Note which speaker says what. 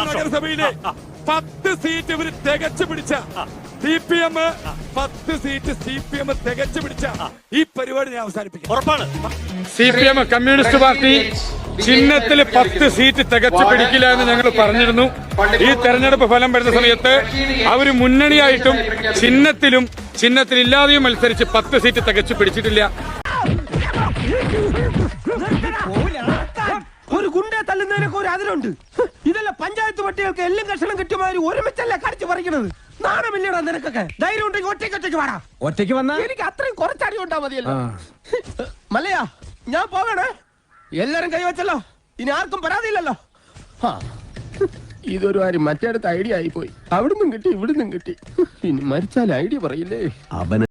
Speaker 1: നഗരസഭയിലെ 10 സീറ്റ് ഇവര് തികച്ചു പിടിച്ച CPM 10 സീറ്റ് CPM തികച്ചു പിടിച്ച ഈ പരിപാടി ഞാൻ അവസാനിപ്പിക്കും.
Speaker 2: ഉറപ്പാണ്.
Speaker 1: CPM കമ്മ്യൂണിസ്റ്റ് പാർട്ടി ചിഹ്നത്തിൽ 10 സീറ്റ് തികച്ചു പിടിക്കില്ല എന്ന് ഞങ്ങൾ പറഞ്ഞിരുന്നു. ഈ തെരഞ്ഞെടുപ്പ് ഫലം വരുന്ന സമയത്ത് അവര് മുന്നണിയായിട്ടും ചിഹ്നത്തിലില്ലാതെയും മത്സരിച്ച് 10 സീറ്റ് തികച്ചു പിടിച്ചിട്ടില്ല.
Speaker 3: ഒരു ഗുണ്ടെ തല്ലുന്നതിനൊക്കെ ഒരു അതിലുണ്ട്. ഇതല്ല പഞ്ചായത്ത് പട്ടികൾക്ക് എല്ലാം കഷണം കിട്ടുമാതിരി ഒരുമിച്ചല്ല കടിച്ചു പറിക്കണത്. നാണമില്ലടാ നിനക്കൊക്കെ. ധൈര്യം ഉണ്ടെങ്കിൽ ഒറ്റയ്ക്ക് വാടാ. ഒറ്റയ്ക്ക് വന്നാ എനിക്ക് അത്രയും കുറച്ചടി ഉണ്ടാ മതിയല്ലോ. മല്ലയാ ഞാൻ പോകണേ. എല്ലാരും കൈവച്ചല്ലോ, ഇനി ആർക്കും പരാതിയില്ലല്ലോ. ഇതൊരു കാര്യം മറ്റേടത്ത് ഐഡിയ ആയിപ്പോയി. അവിടുന്നും കിട്ടി ഇവിടുന്നും കിട്ടി. ഇനി മരിച്ചാൽ ഐഡിയ പറയില്ലേ അവന്.